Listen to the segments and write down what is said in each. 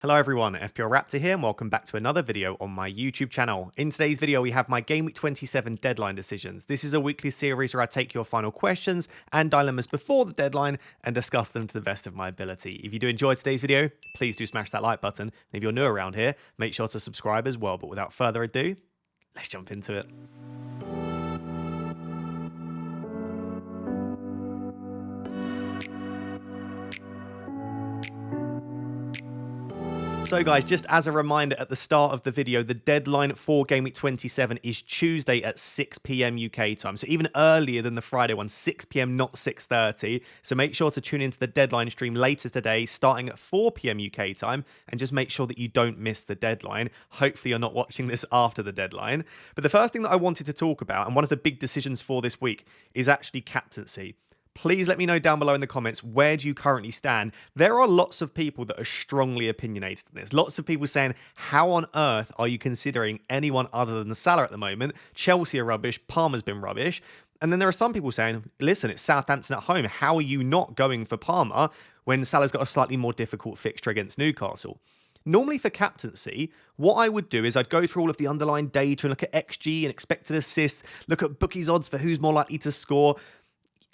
Hello everyone, FPL Raptor here and welcome back to another video on my YouTube channel. In today's video we have my Game Week 27 deadline decisions. This is a weekly series where I take your final questions and dilemmas before the deadline and discuss them to the best of my ability. If you do enjoy today's video, please do smash that like button. And if you're new around here, make sure to subscribe as well. But without further ado, let's jump into it. So guys, just as a reminder at the start of the video, the deadline for Game Week 27 is Tuesday at 6 PM UK time. So even earlier than the Friday one, 6 PM, not 6:30. So make sure to tune into the deadline stream later today, starting at 4 PM UK time, and just make sure that you don't miss the deadline. Hopefully you're not watching this after the deadline. But the first thing that I wanted to talk about, and one of the big decisions for this week, is actually captaincy. Please let me know down below in the comments, where do you currently stand? There are lots of people that are strongly opinionated in this. Lots of people saying, how on earth are you considering anyone other than Salah at the moment? Chelsea are rubbish, Palmer's been rubbish. And then there are some people saying, listen, it's Southampton at home. How are you not going for Palmer when Salah's got a slightly more difficult fixture against Newcastle? Normally for captaincy, what I would do is I'd go through all of the underlying data and look at XG and expected assists, look at bookies odds for who's more likely to score.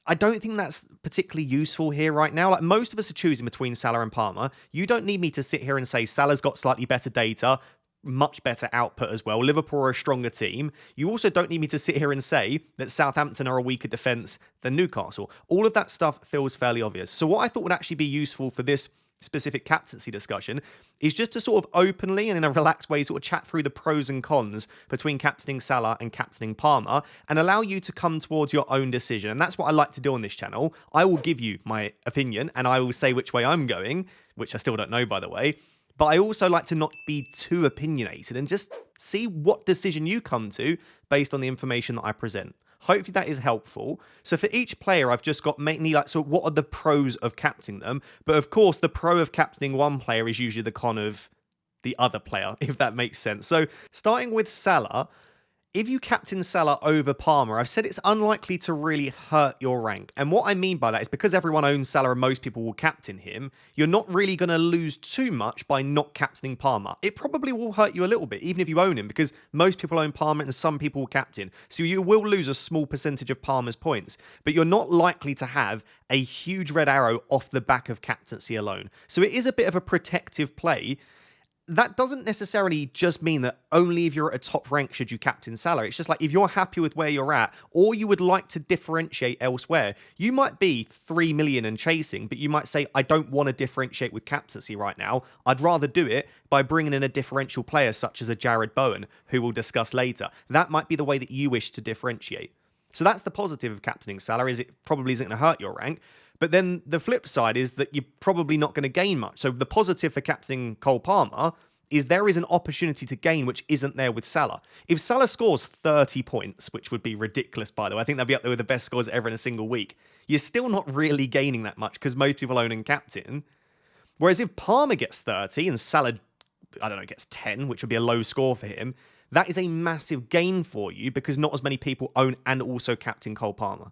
I don't think that's particularly useful here right now. Like, most of us are choosing between Salah and Palmer. You don't need me to sit here and say Salah's got slightly better data, much better output as well. Liverpool are a stronger team. You also don't need me to sit here and say that Southampton are a weaker defence than Newcastle. All of that stuff feels fairly obvious. So what I thought would actually be useful for this specific captaincy discussion is just to sort of openly and in a relaxed way sort of chat through the pros and cons between captaining Salah and captaining Palmer and allow you to come towards your own decision. And that's what I like to do on this channel. I will give you my opinion and I will say which way I'm going, which I still don't know, by the way. But I also like to not be too opinionated and just see what decision you come to based on the information that I present. Hopefully that is helpful. So for each player, I've just got mainly like, so what are the pros of captaining them? But of course, the pro of captaining one player is usually the con of the other player, if that makes sense. So starting with Salah, if you captain Salah over Palmer, I've said it's unlikely to really hurt your rank. And what I mean by that is because everyone owns Salah and most people will captain him, you're not really going to lose too much by not captaining Palmer. It probably will hurt you a little bit, even if you own him, because most people own Palmer and some people will captain. So you will lose a small percentage of Palmer's points, but you're not likely to have a huge red arrow off the back of captaincy alone. So it is a bit of a protective play. That doesn't necessarily just mean that only if you're at a top rank should you captain Salah. It's just like if you're happy with where you're at or you would like to differentiate elsewhere, you might be 3 million and chasing, but you might say, I don't want to differentiate with captaincy right now. I'd rather do it by bringing in a differential player such as a Bowen, who we'll discuss later. That might be the way that you wish to differentiate. So that's the positive of captaining Salah, is it probably isn't going to hurt your rank. But then the flip side is that you're probably not going to gain much. So the positive for captaining Cole Palmer is there is an opportunity to gain which isn't there with Salah. If Salah scores 30 points, which would be ridiculous, by the way, I think they'll be up there with the best scores ever in a single week, you're still not really gaining that much because most people own and captain. Whereas if Palmer gets 30 and Salah, I don't know, gets 10, which would be a low score for him, that is a massive gain for you because not as many people own and also captain Cole Palmer.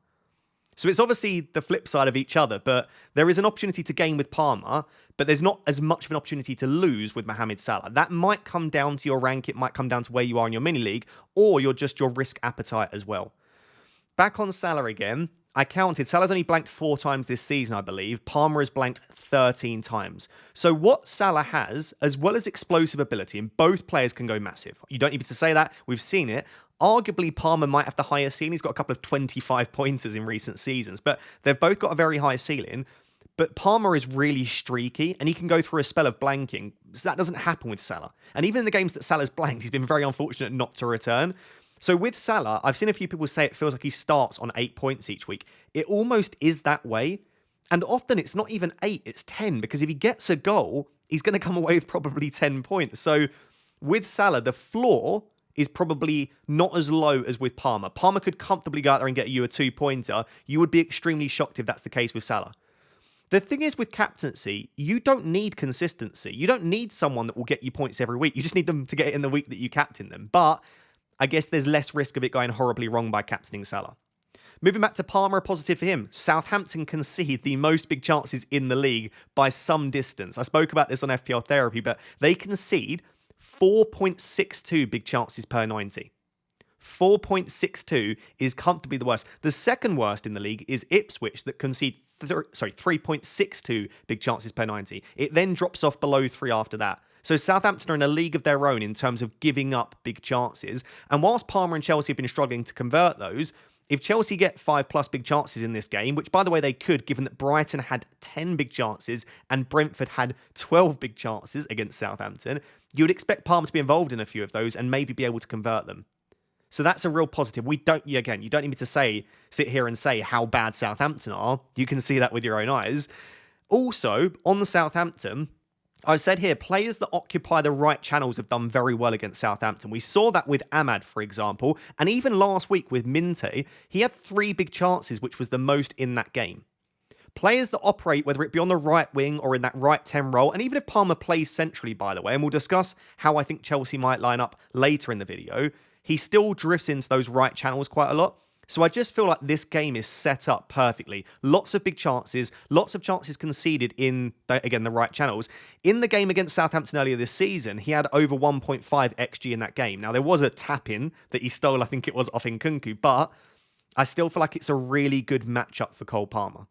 So it's obviously the flip side of each other, but there is an opportunity to gain with Palmer, but there's not as much of an opportunity to lose with Mohamed Salah. That might come down to your rank, it might come down to where you are in your mini league, or your risk appetite as well. Back on Salah again, I counted, Salah's only blanked 4 times this season, I believe. Palmer has blanked 13 times. So what Salah has, as well as explosive ability, and both players can go massive. You don't need me to say that, we've seen it. Arguably, Palmer might have the higher ceiling. He's got a couple of 25-pointers in recent seasons, but they've both got a very high ceiling. But Palmer is really streaky, and he can go through a spell of blanking. So that doesn't happen with Salah. And even in the games that Salah's blanked, he's been very unfortunate not to return. So with Salah, I've seen a few people say it feels like he starts on 8 points each week. It almost is that way. And often it's not even 8, it's 10, because if he gets a goal, he's going to come away with probably 10 points. So with Salah, the floor is probably not as low as with Palmer. Palmer could comfortably go out there and get you a 2-pointer. You would be extremely shocked if that's the case with Salah. The thing is with captaincy, you don't need consistency. You don't need someone that will get you points every week. You just need them to get it in the week that you captain them. But I guess there's less risk of it going horribly wrong by captaining Salah. Moving back to Palmer, a positive for him. Southampton concede the most big chances in the league by some distance. I spoke about this on FPL Therapy, but they concede 4.62 big chances per 90. 4.62 is comfortably the worst. The second worst in the league is Ipswich that concede 3.62 big chances per 90. It then drops off below 3 after that. So Southampton are in a league of their own in terms of giving up big chances. And whilst Palmer and Chelsea have been struggling to convert those, if Chelsea get 5+ big chances in this game, which by the way they could, given that Brighton had 10 big chances and Brentford had 12 big chances against Southampton, you would expect Palmer to be involved in a few of those and maybe be able to convert them. So that's a real positive. You don't need me to sit here and say how bad Southampton are. You can see that with your own eyes. Also, on the Southampton, I said here, players that occupy the right channels have done very well against Southampton. We saw that with Ahmad, for example, and even last week with Minte, he had 3 big chances, which was the most in that game. Players that operate, whether it be on the right wing or in that right 10 role, and even if Palmer plays centrally, by the way, and we'll discuss how I think Chelsea might line up later in the video, he still drifts into those right channels quite a lot. So I just feel like this game is set up perfectly. Lots of big chances, lots of chances conceded in, again, the right channels. In the game against Southampton earlier this season, he had over 1.5 XG in that game. Now, there was a tap-in that he stole, I think it was, off Nkunku, but I still feel like it's a really good matchup for Cole Palmer.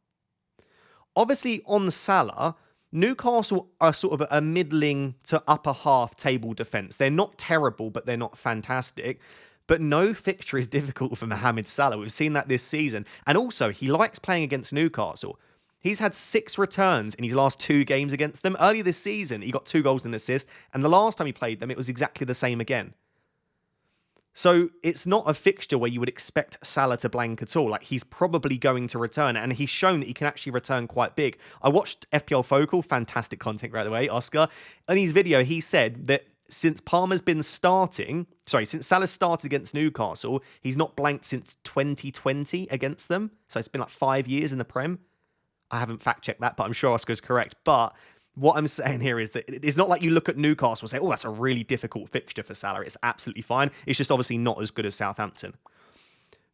Obviously, on Salah, Newcastle are sort of a middling to upper half table defence. They're not terrible, but they're not fantastic. But no fixture is difficult for Mohamed Salah. We've seen that this season. And also, he likes playing against Newcastle. He's had 6 returns in his last 2 games against them. Earlier this season, he got 2 goals and an assist. And the last time he played them, it was exactly the same again. So it's not a fixture where you would expect Salah to blank at all. Like, he's probably going to return, and he's shown that he can actually return quite big. I watched FPL Focal, fantastic content, by the way, Oscar. In his video, he said that since Salah's started against Newcastle, he's not blanked since 2020 against them. So it's been like 5 years in the Prem. I haven't fact-checked that, but I'm sure Oscar's correct. But what I'm saying here is that it's not like you look at Newcastle and say, oh, that's a really difficult fixture for Salah. It's absolutely fine. It's just obviously not as good as Southampton.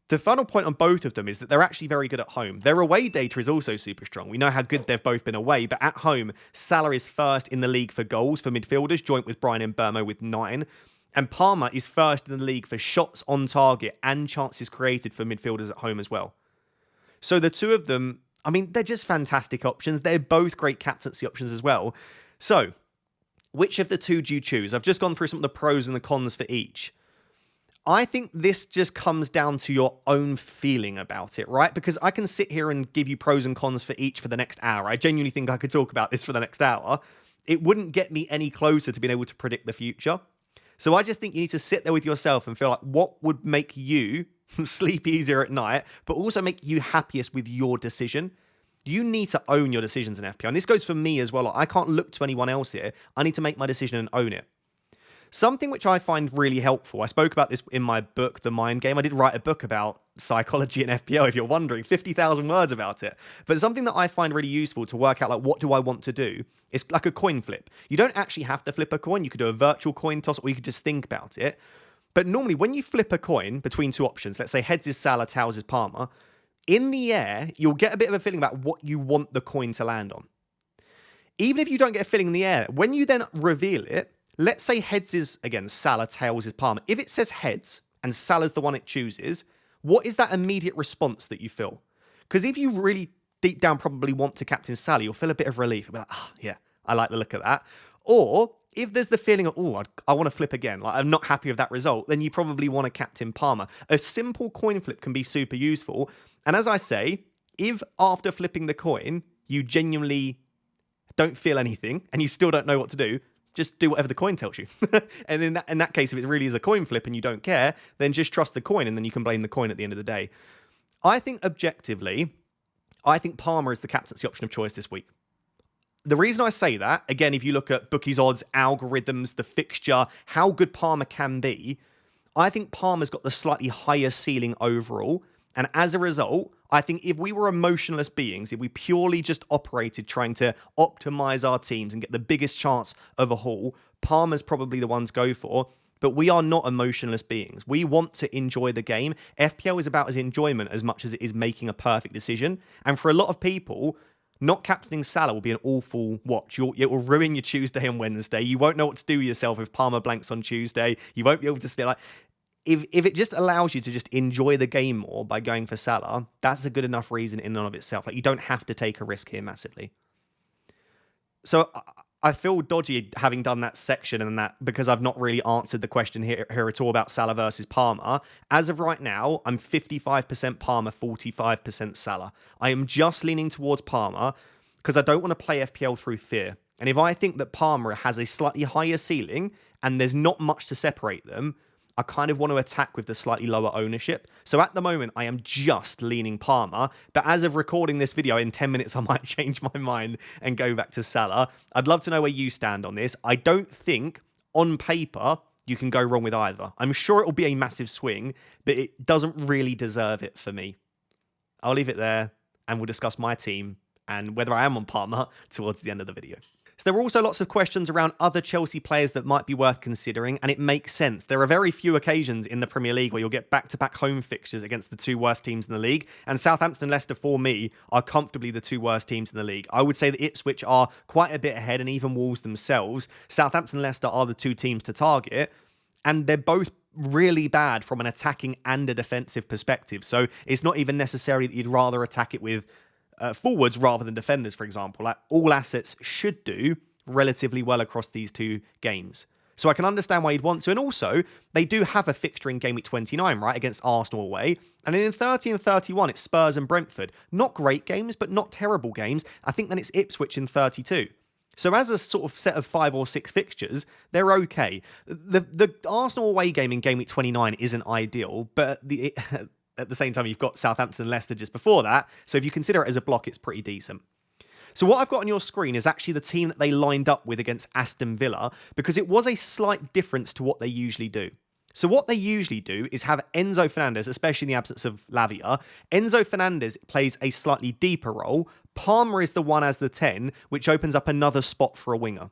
The final point on both of them is that they're actually very good at home. Their away data is also super strong. We know how good they've both been away, but at home, Salah is first in the league for goals for midfielders, joint with Brian Mbeumo with 9. And Palmer is first in the league for shots on target and chances created for midfielders at home as well. So the two of them, I mean, they're just fantastic options. They're both great captaincy options as well. So, which of the two do you choose? I've just gone through some of the pros and the cons for each. I think this just comes down to your own feeling about it, right? Because I can sit here and give you pros and cons for each for the next hour. I genuinely think I could talk about this for the next hour. It wouldn't get me any closer to being able to predict the future. So I just think you need to sit there with yourself and feel like what would make you sleep easier at night, but also make you happiest with your decision. You need to own your decisions in FPL. And this goes for me as well. I can't look to anyone else here. I need to make my decision and own it. Something which I find really helpful, I spoke about this in my book, The Mind Game. I did write a book about psychology and FPL, if you're wondering, 50,000 words about it. But something that I find really useful to work out, like, what do I want to do? It's like a coin flip. You don't actually have to flip a coin. You could do a virtual coin toss, or you could just think about it. But normally, when you flip a coin between 2 options, let's say heads is Salah, tails is Palmer, in the air, you'll get a bit of a feeling about what you want the coin to land on. Even if you don't get a feeling in the air, when you then reveal it, let's say heads is, again, Salah, tails is Palmer. If it says heads and Salah's the one it chooses, what is that immediate response that you feel? Because if you really deep down probably want to captain Salah, you'll feel a bit of relief. You'll be like, yeah, I like the look of that. Or if there's the feeling of, I want to flip again, like I'm not happy with that result, then you probably want to captain Palmer. A simple coin flip can be super useful. And as I say, if after flipping the coin, you genuinely don't feel anything and you still don't know what to do, just do whatever the coin tells you. And in that case, if it really is a coin flip and you don't care, then just trust the coin and then you can blame the coin at the end of the day. I think objectively, Palmer is the captaincy option of choice this week. The reason I say that, again, if you look at bookies odds, algorithms, the fixture, how good Palmer can be, I think Palmer's got the slightly higher ceiling overall. And as a result, I think if we were emotionless beings, if we purely just operated trying to optimize our teams and get the biggest chance of a haul, Palmer's probably the one to go for. But we are not emotionless beings. We want to enjoy the game. FPL is about as enjoyment as much as it is making a perfect decision. And for a lot of people, not captaining Salah will be an awful watch. It will ruin your Tuesday and Wednesday. You won't know what to do with yourself if Palmer blanks on Tuesday. You won't be able to stay like... If it just allows you to just enjoy the game more by going for Salah, that's a good enough reason in and of itself. Like, you don't have to take a risk here massively. So I feel dodgy having done that section and that because I've not really answered the question here at all about Salah versus Palmer. As of right now, I'm 55% Palmer, 45% Salah. I am just leaning towards Palmer because I don't want to play FPL through fear. And if I think that Palmer has a slightly higher ceiling and there's not much to separate them, I kind of want to attack with the slightly lower ownership. So at the moment, I am just leaning Palmer. But as of recording this video, in 10 minutes, I might change my mind and go back to Salah. I'd love to know where you stand on this. I don't think, on paper, you can go wrong with either. I'm sure it will be a massive swing, but it doesn't really deserve it for me. I'll leave it there, and we'll discuss my team and whether I am on Palmer towards the end of the video. So there were also lots of questions around other Chelsea players that might be worth considering, and it makes sense. There are very few occasions in the Premier League where you'll get back-to-back home fixtures against the two worst teams in the league, and Southampton and Leicester, for me, are comfortably the two worst teams in the league. I would say that Ipswich are quite a bit ahead, and even Wolves themselves. Southampton and Leicester are the two teams to target, and they're both really bad from an attacking and a defensive perspective, so it's not even necessary that you'd rather attack it with forwards rather than defenders, for example. Like, all assets should do relatively well across these two games. So I can understand why you'd want to. And also, they do have a fixture in Game Week 29, right, against Arsenal away. And then in 30 and 31, it's Spurs and Brentford. Not great games, but not terrible games. I think then it's Ipswich in 32. So as a sort of set of 5 or 6 fixtures, they're okay. The Arsenal away game in Game Week 29 isn't ideal, but at the same time, you've got Southampton and Leicester just before that. So if you consider it as a block, it's pretty decent. So what I've got on your screen is actually the team that they lined up with against Aston Villa, because it was a slight difference to what they usually do. So what they usually do is have Enzo Fernandez, especially in the absence of Lavia. Enzo Fernandez plays a slightly deeper role. Palmer is the one as the 10, which opens up another spot for a winger.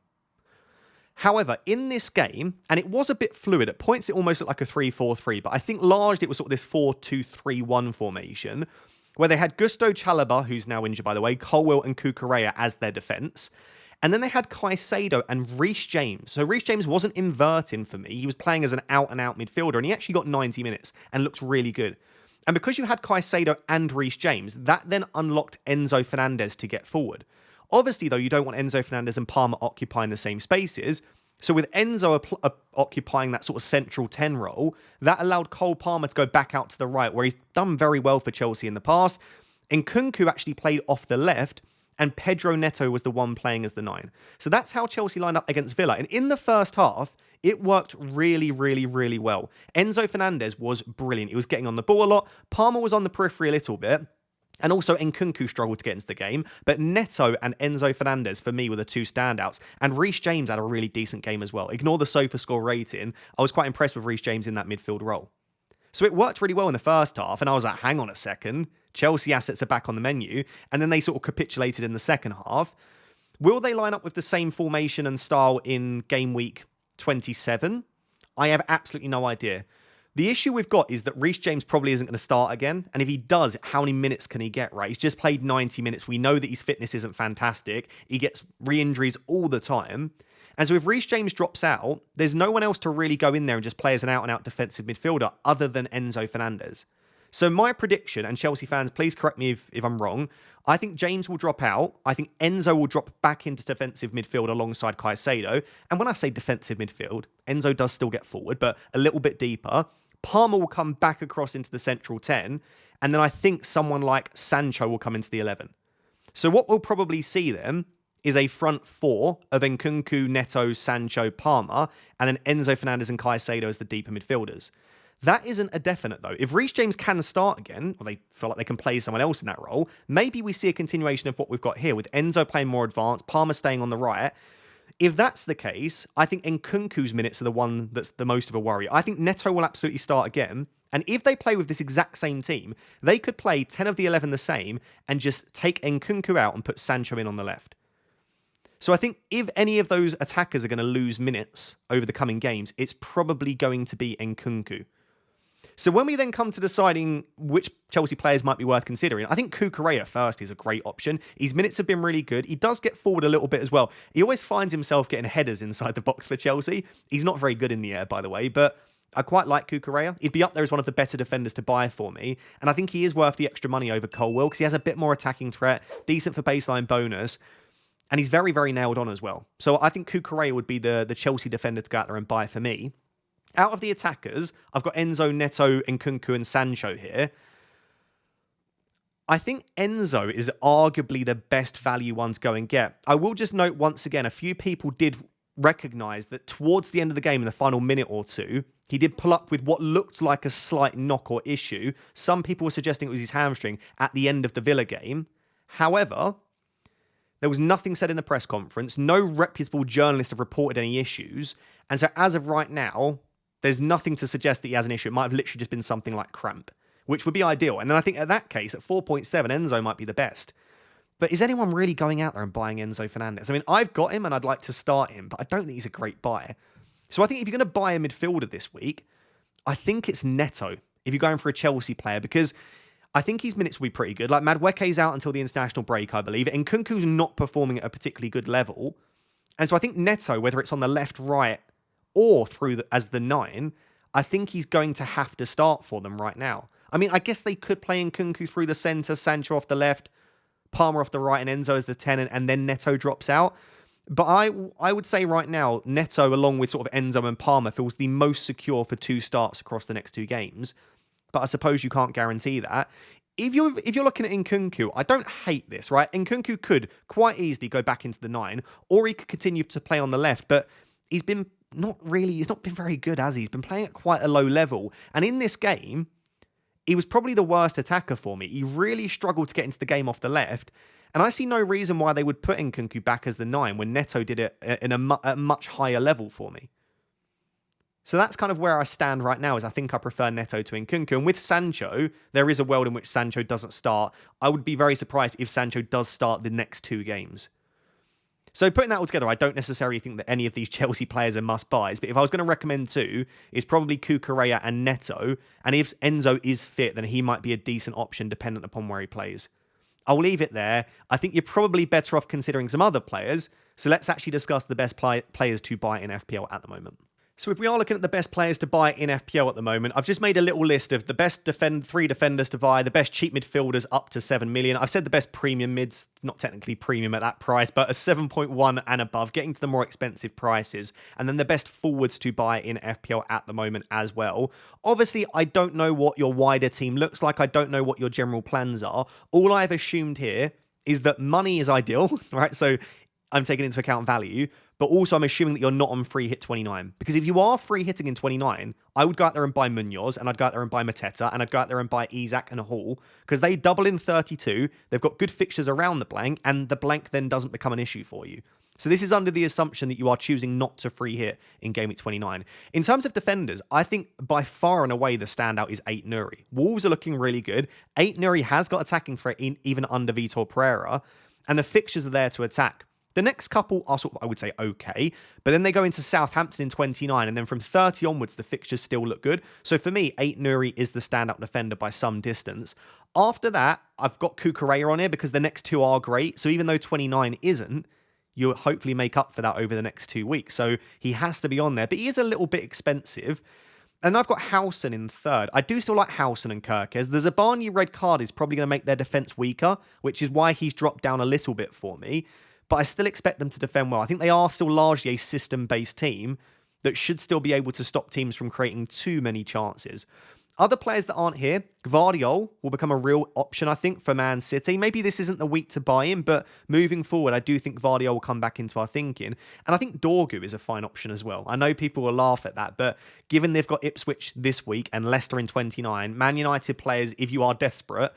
However, in this game, and it was a bit fluid, at points it almost looked like a 3-4-3, but I think largely it was sort of this 4-2-3-1 formation, where they had Gusto Chalobah, who's now injured by the way, Colwill and Cucurella as their defence, and then they had Caicedo and Reece James. So Reece James wasn't inverting for me, he was playing as an out-and-out midfielder, and he actually got 90 minutes and looked really good. And because you had Caicedo and Reece James, that then unlocked Enzo Fernandez to get forward. Obviously, though, you don't want Enzo Fernandez and Palmer occupying the same spaces. So with Enzo occupying that sort of central 10 role, that allowed Cole Palmer to go back out to the right, where he's done very well for Chelsea in the past. And Cunha actually played off the left, and Pedro Neto was the one playing as the 9. So that's how Chelsea lined up against Villa. And in the first half, it worked really, really, really well. Enzo Fernandez was brilliant. He was getting on the ball a lot. Palmer was on the periphery a little bit. And also Nkunku struggled to get into the game, but Neto and Enzo Fernandez, for me, were the two standouts. And Reece James had a really decent game as well. Ignore the SofaScore rating. I was quite impressed with Reece James in that midfield role. So it worked really well in the first half, and I was like, hang on a second. Chelsea assets are back on the menu. And then they sort of capitulated in the second half. Will they line up with the same formation and style in Game Week 27? I have absolutely no idea. The issue we've got is that Reece James probably isn't going to start again. And if he does, how many minutes can he get, right? He's just played 90 minutes. We know that his fitness isn't fantastic. He gets re-injuries all the time. And so if Reece James drops out, there's no one else to really go in there and just play as an out-and-out defensive midfielder other than Enzo Fernandez. So my prediction, and Chelsea fans, please correct me if I'm wrong, I think James will drop out. I think Enzo will drop back into defensive midfield alongside Caicedo. And when I say defensive midfield, Enzo does still get forward, but a little bit deeper. Palmer will come back across into the central 10, and then I think someone like Sancho will come into the 11. So what we'll probably see then is a front 4 of Nkunku, Neto, Sancho, Palmer, and then Enzo Fernandez and Caicedo as the deeper midfielders. That isn't a definite, though. If Reece James can start again, or they feel like they can play someone else in that role, maybe we see a continuation of what we've got here, with Enzo playing more advanced, Palmer staying on the right. If that's the case, I think Nkunku's minutes are the one that's the most of a worry. I think Neto will absolutely start again. And if they play with this exact same team, they could play 10 of the 11 the same and just take Nkunku out and put Sancho in on the left. So I think if any of those attackers are going to lose minutes over the coming games, it's probably going to be Nkunku. So when we then come to deciding which Chelsea players might be worth considering, I think Cucurella first is a great option. His minutes have been really good. He does get forward a little bit as well. He always finds himself getting headers inside the box for Chelsea. He's not very good in the air, by the way, but I quite like Cucurella. He'd be up there as one of the better defenders to buy for me. And I think he is worth the extra money over Colwill because he has a bit more attacking threat, decent for baseline bonus. And he's very, very nailed on as well. So I think Cucurella would be the Chelsea defender to go out there and buy for me. Out of the attackers, I've got Enzo, Neto, Nkunku, and Sancho here. I think Enzo is arguably the best value one to go and get. I will just note once again, a few people did recognise that towards the end of the game, in the final minute or two, he did pull up with what looked like a slight knock or issue. Some people were suggesting it was his hamstring at the end of the Villa game. However, there was nothing said in the press conference. No reputable journalists have reported any issues. And so as of right now, there's nothing to suggest that he has an issue. It might have literally just been something like cramp, which would be ideal. And then I think at that case, at 4.7, Enzo might be the best. But is anyone really going out there and buying Enzo Fernandez? I mean, I've got him and I'd like to start him, but I don't think he's a great buy. So I think if you're going to buy a midfielder this week, I think it's Neto if you're going for a Chelsea player, because I think his minutes will be pretty good. Like Madueke's out until the international break, I believe, and Nkunku's not performing at a particularly good level. And so I think Neto, whether it's on the left, right, or through as the 9, I think he's going to have to start for them right now. I mean, I guess they could play Nkunku through the centre, Sancho off the left, Palmer off the right, and Enzo as the 10, and then Neto drops out. But I would say right now, Neto, along with sort of Enzo and Palmer, feels the most secure for 2 starts across the next 2 games. But I suppose you can't guarantee that. If you're looking at Nkunku, I don't hate this, right? Nkunku could quite easily go back into the 9, or he could continue to play on the left, but he's not been very good, has he? He's been playing at quite a low level. And in this game, he was probably the worst attacker for me. He really struggled to get into the game off the left. And I see no reason why they would put Nkunku back as the 9 when Neto did it at a much higher level for me. So that's kind of where I stand right now, is I think I prefer Neto to Nkunku. And with Sancho, there is a world in which Sancho doesn't start. I would be very surprised if Sancho does start the next 2 games. So putting that all together, I don't necessarily think that any of these Chelsea players are must-buys. But if I was going to recommend 2, it's probably Cucurella and Neto. And if Enzo is fit, then he might be a decent option dependent upon where he plays. I'll leave it there. I think you're probably better off considering some other players. So let's actually discuss the best players to buy in FPL at the moment. So if we are looking at the best players to buy in FPL at the moment, I've just made a little list of the best 3 defenders to buy, the best cheap midfielders up to 7 million. I've said the best premium mids, not technically premium at that price, but a 7.1 and above, getting to the more expensive prices. And then the best forwards to buy in FPL at the moment as well. Obviously, I don't know what your wider team looks like. I don't know what your general plans are. All I've assumed here is that money is ideal, right? So I'm taking into account value, but also I'm assuming that you're not on free hit 29. Because if you are free hitting in 29, I would go out there and buy Munoz, and I'd go out there and buy Mateta, and I'd go out there and buy Isak and Hall, because they double in 32, they've got good fixtures around the blank, and the blank then doesn't become an issue for you. So this is under the assumption that you are choosing not to free hit in GameWeek 29. In terms of defenders, I think by far and away the standout is 8 Nuri. Wolves are looking really good. 8 Nuri has got attacking threat even under Vitor Pereira, and the fixtures are there to attack. The next couple are sort of, I would say, okay, but then they go into Southampton in 29, and then from 30 onwards, the fixtures still look good. So for me, 8 Nuri is the standout defender by some distance. After that, I've got Cucurella on here because the next 2 are great. So even though 29 isn't, you'll hopefully make up for that over the next 2 weeks. So he has to be on there, but he is a little bit expensive. And I've got Howson in 3rd. I do still like Howson and Kirkes. The Zabani red card is probably going to make their defence weaker, which is why he's dropped down a little bit for me. But I still expect them to defend well. I think they are still largely a system-based team that should still be able to stop teams from creating too many chances. Other players that aren't here, Gvardiol will become a real option, I think, for Man City. Maybe this isn't the week to buy him, but moving forward, I do think Gvardiol will come back into our thinking. And I think Dorgu is a fine option as well. I know people will laugh at that, but given they've got Ipswich this week and Leicester in 29, Man United players, if you are desperate,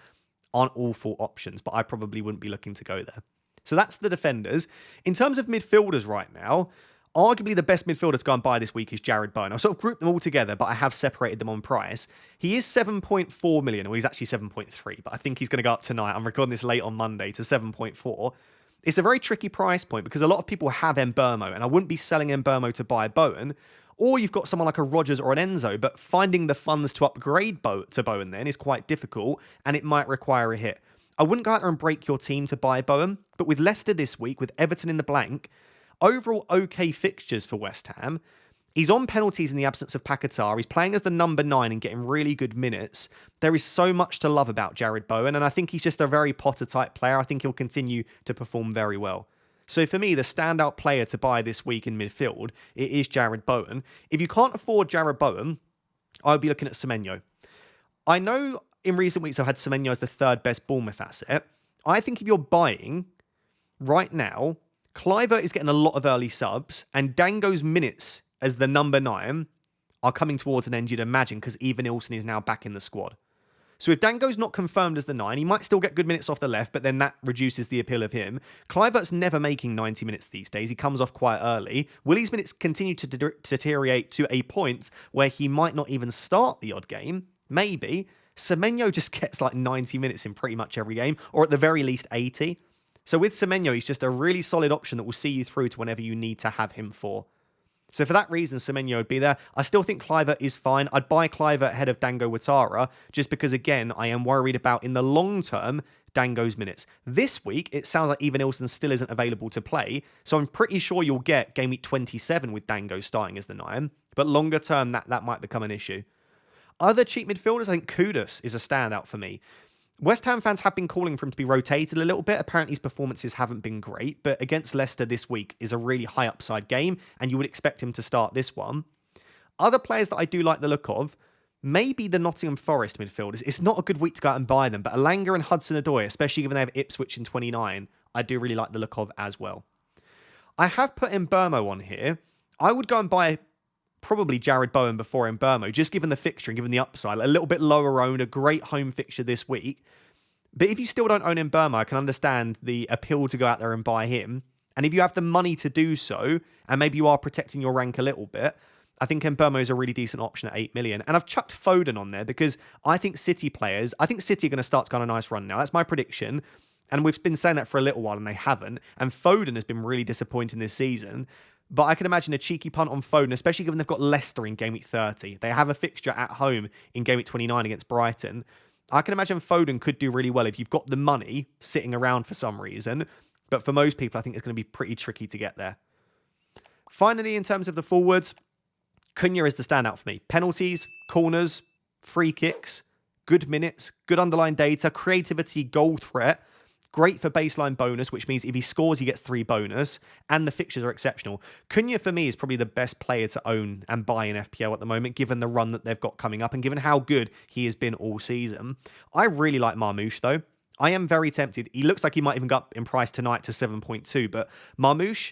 aren't awful options, but I probably wouldn't be looking to go there. So that's the defenders. In terms of midfielders right now, arguably the best midfielder to go and buy this week is Jared Bowen. I've sort of grouped them all together, but I have separated them on price. He is 7.4 million, or he's actually 7.3, but I think he's going to go up tonight. I'm recording this late on Monday to 7.4. It's a very tricky price point because a lot of people have Mbermo, and I wouldn't be selling Mbermo to buy Bowen. Or you've got someone like a Rodgers or an Enzo, but finding the funds to upgrade to Bowen then is quite difficult, and it might require a hit. I wouldn't go out there and break your team to buy Bowen, but with Leicester this week, with Everton in the blank, overall okay fixtures for West Ham. He's on penalties in the absence of Paquetá. He's playing as the number 9 and getting really good minutes. There is so much to love about Jarrod Bowen, and I think he's just a very Potter-type player. I think he'll continue to perform very well. So for me, the standout player to buy this week in midfield, it is Jarrod Bowen. If you can't afford Jarrod Bowen, I would be looking at Semenyo. I know in recent weeks I've had Semenyo as the 3rd best Bournemouth asset. I think if you're buying right now, Kluivert is getting a lot of early subs, and Dango's minutes as the number 9 are coming towards an end, you'd imagine, because Evanilson is now back in the squad. So if Dango's not confirmed as the 9, he might still get good minutes off the left, but then that reduces the appeal of him. Kluivert's never making 90 minutes these days. He comes off quite early. Willie's minutes continue to deteriorate to a point where he might not even start the odd game. Maybe. Semenyo just gets like 90 minutes in pretty much every game, or at the very least 80. So with Semenyo, he's just a really solid option that will see you through to whenever you need to have him for. So for that reason, Semenyo would be there. I still think Kluivert is fine. I'd buy Kluivert ahead of Dango Ouattara, just because, again, I am worried about, in the long term, Dango's minutes. This week, it sounds like Evanilson still isn't available to play, so I'm pretty sure you'll get Game Week 27 with Dango starting as the 9, but longer term, that might become an issue. Other cheap midfielders, I think Kudus is a standout for me. West Ham fans have been calling for him to be rotated a little bit. Apparently his performances haven't been great, but against Leicester this week is a really high upside game, and you would expect him to start this one. Other players that I do like the look of, maybe the Nottingham Forest midfielders. It's not a good week to go out and buy them, but Elanga and Hudson-Odoi, especially given they have Ipswich in 29, I do really like the look of as well. I have put Mbermo on here. I would go and buy probably Jarrod Bowen before Mbermo, just given the fixture and given the upside. A little bit lower owned, a great home fixture this week. But if you still don't own Mbermo, I can understand the appeal to go out there and buy him. And if you have the money to do so, and maybe you are protecting your rank a little bit, I think Mbermo is a really decent option at 8 million. And I've chucked Foden on there because I think City are going to start to go on a nice run now. That's my prediction. And we've been saying that for a little while and they haven't. And Foden has been really disappointing this season. But I can imagine a cheeky punt on Foden, especially given they've got Leicester in Game Week 30. They have a fixture at home in Game Week 29 against Brighton. I can imagine Foden could do really well if you've got the money sitting around for some reason. But for most people, I think it's going to be pretty tricky to get there. Finally, in terms of the forwards, Cunha is the standout for me. Penalties, corners, free kicks, good minutes, good underlying data, creativity, goal threat. Great for baseline bonus, which means if he scores, he gets 3 bonus, and the fixtures are exceptional. Cunha, for me, is probably the best player to own and buy in FPL at the moment, given the run that they've got coming up and given how good he has been all season. I really like Marmoush, though. I am very tempted. He looks like he might even go up in price tonight to 7.2, but Marmoush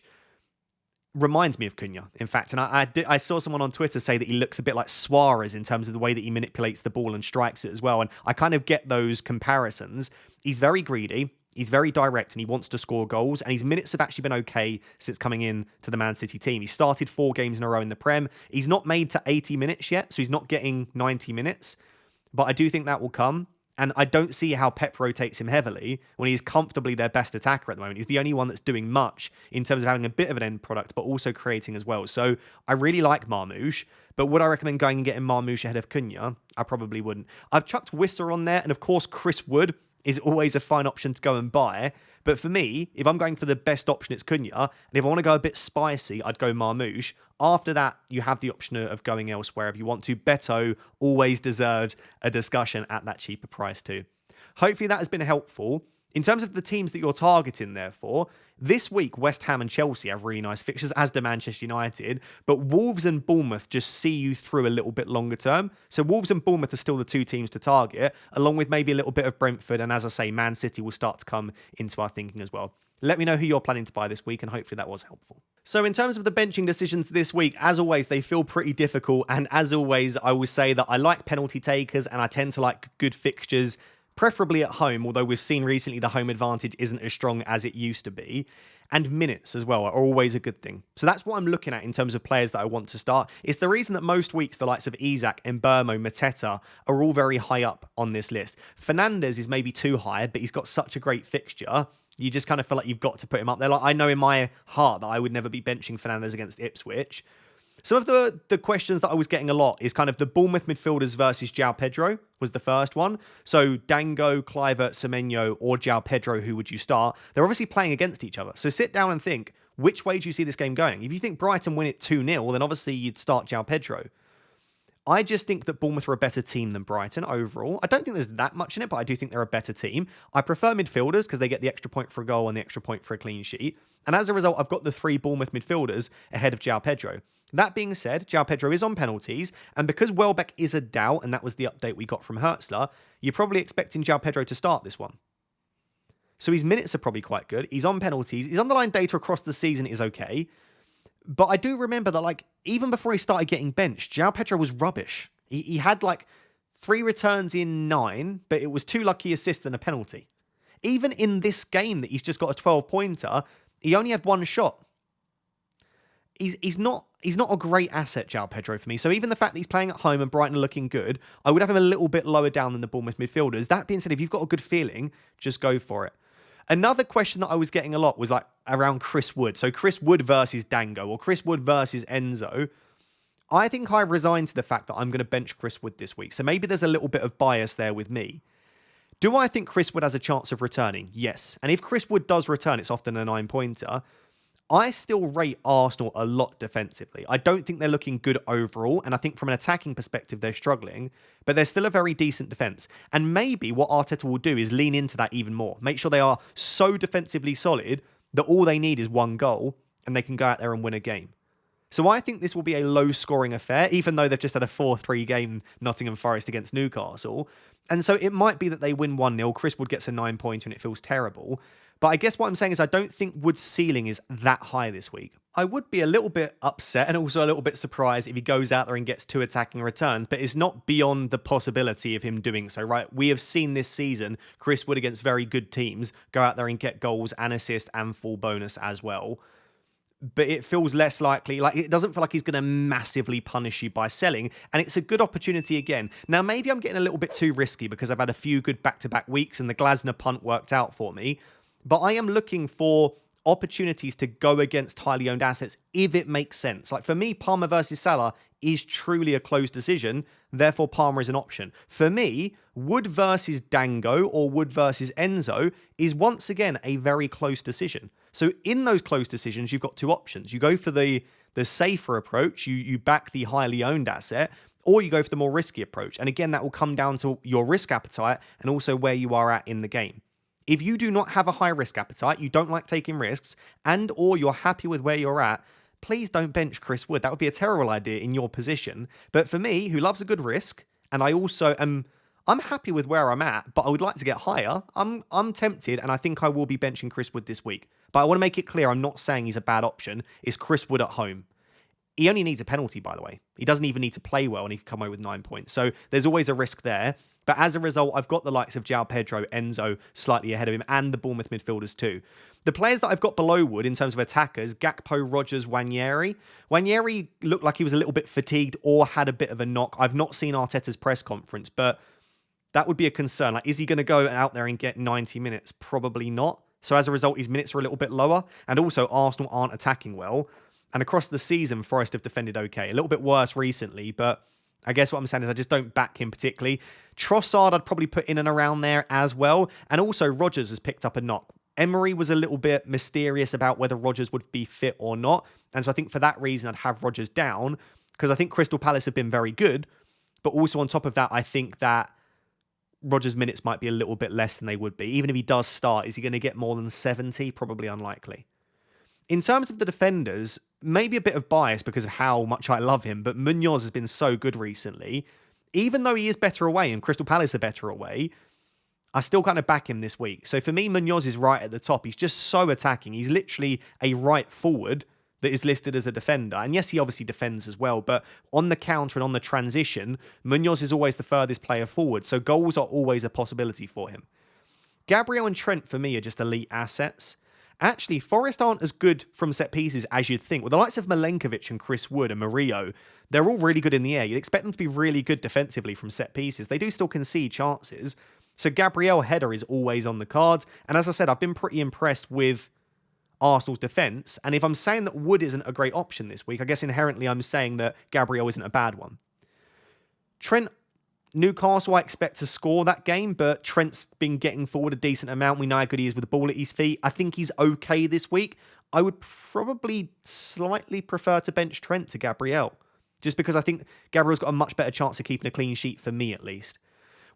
reminds me of Cunha, in fact. And I saw someone on Twitter say that he looks a bit like Suarez in terms of the way that he manipulates the ball and strikes it as well. And I kind of get those comparisons. He's very greedy. He's very direct and he wants to score goals, and his minutes have actually been okay since coming in to the Man City team. He started 4 games in a row in the Prem. He's not made to 80 minutes yet, so he's not getting 90 minutes, but I do think that will come. And I don't see how Pep rotates him heavily when he's comfortably their best attacker at the moment. He's the only one that's doing much in terms of having a bit of an end product, but also creating as well. So I really like Marmoush, but would I recommend going and getting Marmoush ahead of Cunha? I probably wouldn't. I've chucked Wissa on there, and of course Chris Wood is always a fine option to go and buy. But for me, if I'm going for the best option, it's Cunha. And if I want to go a bit spicy, I'd go Marmoush. After that, you have the option of going elsewhere if you want to. Beto always deserves a discussion at that cheaper price too. Hopefully that has been helpful. In terms of the teams that you're targeting, therefore, this week, West Ham and Chelsea have really nice fixtures, as do Manchester United, but Wolves and Bournemouth just see you through a little bit longer term. So Wolves and Bournemouth are still the 2 teams to target, along with maybe a little bit of Brentford, and as I say, Man City will start to come into our thinking as well. Let me know who you're planning to buy this week, and hopefully that was helpful. So in terms of the benching decisions this week, as always, they feel pretty difficult, and as always, I will say that I like penalty takers, and I tend to like good fixtures, preferably at home, although we've seen recently the home advantage isn't as strong as it used to be. And minutes as well are always a good thing. So that's what I'm looking at in terms of players that I want to start. It's the reason that most weeks the likes of Isak, Mbermo, Mateta are all very high up on this list. Fernandes is maybe too high, but he's got such a great fixture. You just kind of feel like you've got to put him up there. Like, I know in my heart that I would never be benching Fernandes against Ipswich. Some of the questions that I was getting a lot is kind of the Bournemouth midfielders versus João Pedro was the first one. So Dango, Kluivert, Semenyo, or João Pedro, who would you start? They're obviously playing against each other. So sit down and think, which way do you see this game going? If you think Brighton win it 2-0, then obviously you'd start João Pedro. I just think that Bournemouth are a better team than Brighton overall. I don't think there's that much in it, but I do think they're a better team. I prefer midfielders because they get the extra point for a goal and the extra point for a clean sheet. And as a result, I've got the 3 Bournemouth midfielders ahead of João Pedro. That being said, João Pedro is on penalties, and because Welbeck is a doubt, and that was the update we got from Hertzler, you're probably expecting João Pedro to start this one. So his minutes are probably quite good. He's on penalties. His underlying data across the season is okay. But I do remember that, like, even before he started getting benched, João Pedro was rubbish. He had, like, 3 returns in 9, but it was 2 lucky assists and a penalty. Even in this game that he's just got a 12-pointer, he only had 1 shot. He's not a great asset, João Pedro, for me. So even the fact that he's playing at home and Brighton are looking good, I would have him a little bit lower down than the Bournemouth midfielders. That being said, if you've got a good feeling, just go for it. Another question that I was getting a lot was like around Chris Wood. So Chris Wood versus Dango or Chris Wood versus Enzo. I think I've resigned to the fact that I'm going to bench Chris Wood this week. So maybe there's a little bit of bias there with me. Do I think Chris Wood has a chance of returning? Yes. And if Chris Wood does return, it's often a 9-pointer. I still rate Arsenal a lot defensively. I don't think they're looking good overall, and I think from an attacking perspective, they're struggling, but they're still a very decent defence. And maybe what Arteta will do is lean into that even more. Make sure they are so defensively solid that all they need is 1 goal, and they can go out there and win a game. So I think this will be a low-scoring affair, even though they've just had a 4-3 game Nottingham Forest against Newcastle. And so it might be that they win 1-0, Chris Wood gets a 9-pointer, and it feels terrible. But I guess what I'm saying is I don't think Wood's ceiling is that high this week. I would be a little bit upset and also a little bit surprised if he goes out there and gets 2 attacking returns, but it's not beyond the possibility of him doing so, right? We have seen this season Chris Wood against very good teams go out there and get goals and assist and full bonus as well. But it feels less likely, like it doesn't feel like he's going to massively punish you by selling, and it's a good opportunity again. Now, maybe I'm getting a little bit too risky because I've had a few good back-to-back weeks and the Glasner punt worked out for me. But I am looking for opportunities to go against highly owned assets if it makes sense. Like for me, Palmer versus Salah is truly a close decision. Therefore, Palmer is an option. For me, Wood versus Dango or Wood versus Enzo is once again a very close decision. So in those close decisions, you've got 2 options. You go for the safer approach, you back the highly owned asset, or you go for the more risky approach. And again, that will come down to your risk appetite and also where you are at in the game. If you do not have a high risk appetite, you don't like taking risks, and or you're happy with where you're at, please don't bench Chris Wood. That would be a terrible idea in your position. But for me, who loves a good risk, and I also I'm happy with where I'm at, but I would like to get higher. I'm tempted, and I think I will be benching Chris Wood this week. But I want to make it clear, I'm not saying he's a bad option. It's Chris Wood at home. He only needs a penalty, by the way. He doesn't even need to play well, and he can come away with 9 points. So there's always a risk there. But as a result, I've got the likes of João Pedro, Enzo slightly ahead of him, and the Bournemouth midfielders too. The players that I've got below Wood in terms of attackers, Gakpo, Rodgers, Nwaneri. Nwaneri looked like he was a little bit fatigued or had a bit of a knock. I've not seen Arteta's press conference, but that would be a concern. Like, is he going to go out there and get 90 minutes? Probably not. So as a result, his minutes are a little bit lower. And also, Arsenal aren't attacking well. And across the season, Forest have defended okay. A little bit worse recently, but I guess what I'm saying is I just don't back him particularly. Trossard, I'd probably put in and around there as well. And also, Rodgers has picked up a knock. Emery was a little bit mysterious about whether Rodgers would be fit or not. And so I think for that reason, I'd have Rodgers down because I think Crystal Palace have been very good. But also on top of that, I think that Rodgers' minutes might be a little bit less than they would be. Even if he does start, is he going to get more than 70? Probably unlikely. In terms of the defenders, maybe a bit of bias because of how much I love him, but Munoz has been so good recently. Even though he is better away and Crystal Palace are better away, I still kind of back him this week. So for me, Munoz is right at the top. He's just so attacking. He's literally a right forward that is listed as a defender. And yes, he obviously defends as well, but on the counter and on the transition, Munoz is always the furthest player forward. So goals are always a possibility for him. Gabriel and Trent for me are just elite assets. Actually, Forest aren't as good from set pieces as you'd think. With the likes of Milenkovic and Chris Wood and Murillo, they're all really good in the air. You'd expect them to be really good defensively from set pieces. They do still concede chances. So Gabriel header is always on the cards. And as I said, I've been pretty impressed with Arsenal's defence. And if I'm saying that Wood isn't a great option this week, I guess inherently I'm saying that Gabriel isn't a bad one. Trent, Newcastle, I expect to score that game, but Trent's been getting forward a decent amount. We know how good he is with the ball at his feet. I think he's okay this week. I would probably slightly prefer to bench Trent to Gabriel, just because I think Gabriel's got a much better chance of keeping a clean sheet for me, at least.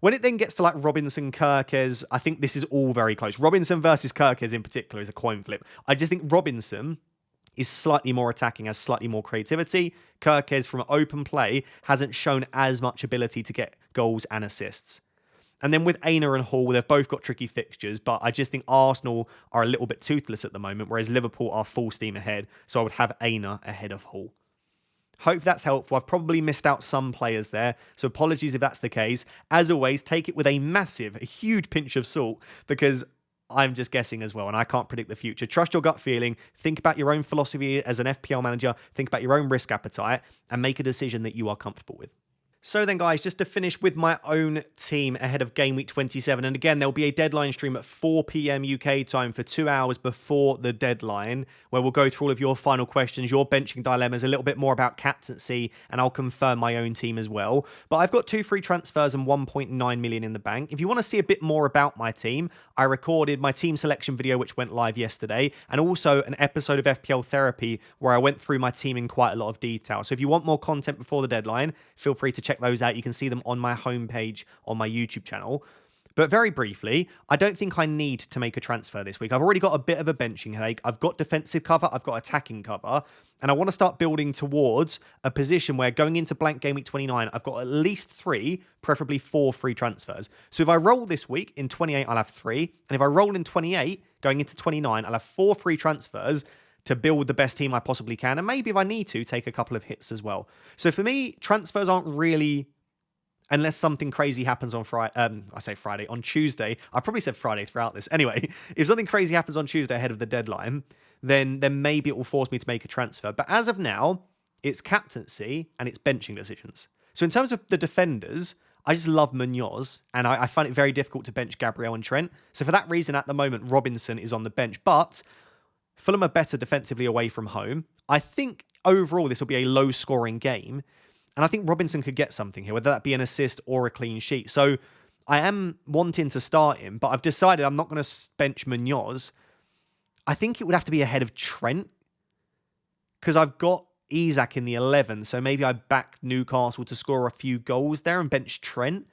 When it then gets to like Robinson, Kirkes, I think this is all very close. Robinson versus Kirkes in particular is a coin flip. I just think Robinson is slightly more attacking, has slightly more creativity. Kirkes, from open play, hasn't shown as much ability to get goals and assists. And then with Aina and Hall, they've both got tricky fixtures, but I just think Arsenal are a little bit toothless at the moment, whereas Liverpool are full steam ahead. So I would have Aina ahead of Hall. Hope that's helpful. I've probably missed out some players there, so apologies if that's the case. As always, take it with a huge pinch of salt, because I'm just guessing as well, and I can't predict the future. Trust your gut feeling. Think about your own philosophy as an FPL manager. Think about your own risk appetite and make a decision that you are comfortable with. So then, guys, just to finish with my own team ahead of Game Week 27. And again, there'll be a deadline stream at 4 p.m. UK time for 2 hours before the deadline, where we'll go through all of your final questions, your benching dilemmas, a little bit more about captaincy, and I'll confirm my own team as well. But I've got 2 free transfers and 1.9 million in the bank. If you want to see a bit more about my team, I recorded my team selection video, which went live yesterday, and also an episode of FPL Therapy where I went through my team in quite a lot of detail. So if you want more content before the deadline, feel free to check those out. You can see them on my homepage on my YouTube channel. But very briefly, I don't think I need to make a transfer this week. I've already got a bit of a benching headache. I've got defensive cover, I've got attacking cover, and I want to start building towards a position where going into blank game week 29, I've got at least 3, preferably 4 free transfers. So if I roll this week in 28, I'll have 3. And if I roll in 28, going into 29, I'll have 4 free transfers to build the best team I possibly can. And maybe if I need to, take a couple of hits as well. So for me, transfers aren't really, unless something crazy happens on Friday, on Tuesday. I probably said Friday throughout this. Anyway, if something crazy happens on Tuesday ahead of the deadline, then maybe it will force me to make a transfer. But as of now, it's captaincy and it's benching decisions. So in terms of the defenders, I just love Munoz, and I find it very difficult to bench Gabriel and Trent. So for that reason, at the moment, Robinson is on the bench. But Fulham are better defensively away from home. I think overall this will be a low-scoring game, and I think Robinson could get something here, whether that be an assist or a clean sheet. So I am wanting to start him, but I've decided I'm not going to bench Munoz. I think it would have to be ahead of Trent, because I've got Isak in the 11, so maybe I back Newcastle to score a few goals there and bench Trent.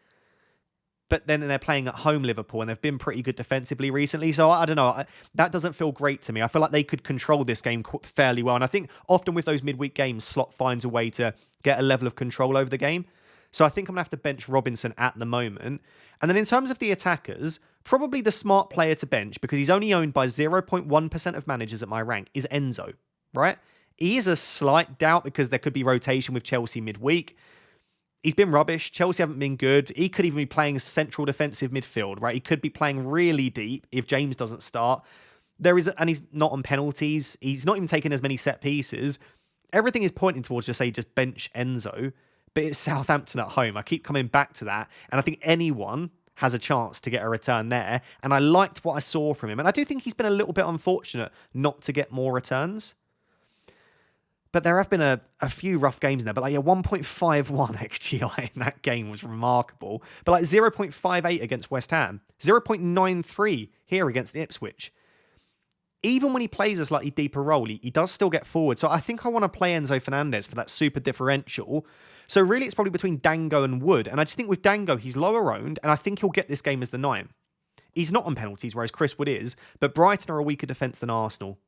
But then they're playing at home, Liverpool, and they've been pretty good defensively recently. So I don't know. That doesn't feel great to me. I feel like they could control this game fairly well. And I think often with those midweek games, Slot finds a way to get a level of control over the game. So I think I'm going to have to bench Robinson at the moment. And then in terms of the attackers, probably the smart player to bench, because he's only owned by 0.1% of managers at my rank, is Enzo, right? He is a slight doubt because there could be rotation with Chelsea midweek. He's been rubbish. Chelsea haven't been good. He could even be playing central defensive midfield, right? He could be playing really deep if James doesn't start. And he's not on penalties. He's not even taking as many set pieces. Everything is pointing towards just bench Enzo, but it's Southampton at home. I keep coming back to that, and I think anyone has a chance to get a return there. And I liked what I saw from him, and I do think he's been a little bit unfortunate not to get more returns. But there have been a few rough games in there. But 1.51 XGI in that game was remarkable. But 0.58 against West Ham. 0.93 here against Ipswich. Even when he plays a slightly deeper role, he does still get forward. So I think I want to play Enzo Fernandez for that super differential. So really it's probably between Dango and Wood. And I just think with Dango, he's lower owned. And I think he'll get this game as the 9. He's not on penalties, whereas Chris Wood is. But Brighton are a weaker defence than Arsenal.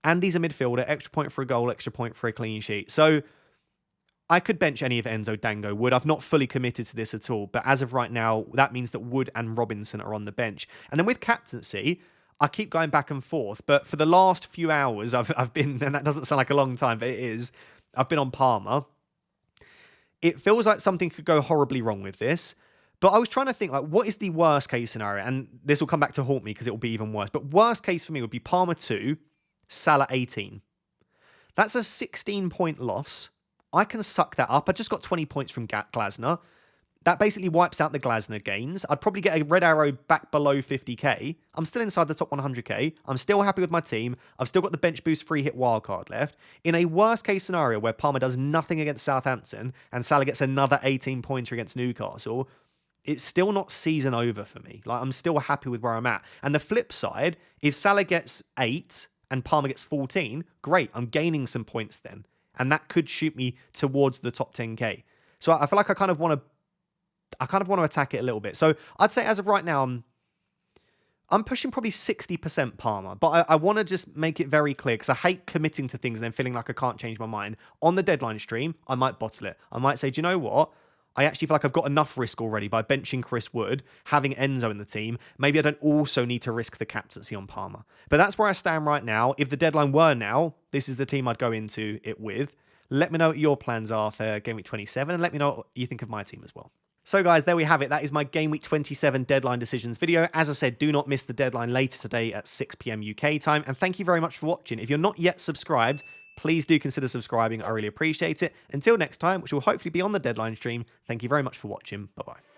And he's a midfielder, extra point for a goal, extra point for a clean sheet. So I could bench any of Enzo, Dango, Wood. I've not fully committed to this at all. But as of right now, that means that Wood and Robinson are on the bench. And then with captaincy, I keep going back and forth. But for the last few hours, I've been, and that doesn't sound like a long time, but it is, I've been on Palmer. It feels like something could go horribly wrong with this. But I was trying to think, what is the worst case scenario? And this will come back to haunt me because it will be even worse. But worst case for me would be Palmer 2, Salah 18. That's a 16-point loss. I can suck that up. I just got 20 points from Glasner. That basically wipes out the Glasner gains. I'd probably get a red arrow back below 50k. I'm still inside the top 100k. I'm still happy with my team. I've still got the bench boost free hit wildcard left. In a worst case scenario where Palmer does nothing against Southampton and Salah gets another 18 pointer against Newcastle, it's still not season over for me. Like, I'm still happy with where I'm at. And the flip side, if Salah gets 8 and Palmer gets 14, great. I'm gaining some points then. And that could shoot me towards the top 10k. So I feel like I kind of want to attack it a little bit. So I'd say as of right now, I'm pushing probably 60% Palmer, but I want to just make it very clear because I hate committing to things and then feeling like I can't change my mind. On the deadline stream, I might bottle it. I might say, do you know what? I actually feel like I've got enough risk already by benching Chris Wood, having Enzo in the team. Maybe I don't also need to risk the captaincy on Palmer. But that's where I stand right now. If the deadline were now, this is the team I'd go into it with. Let me know what your plans are for Game Week 27 and let me know what you think of my team as well. So guys, there we have it. That is my Game Week 27 deadline decisions video. As I said, do not miss the deadline later today at 6 p.m. UK time. And thank you very much for watching. If you're not yet subscribed, please do consider subscribing. I really appreciate it. Until next time, which will hopefully be on the deadline stream, thank you very much for watching. Bye-bye.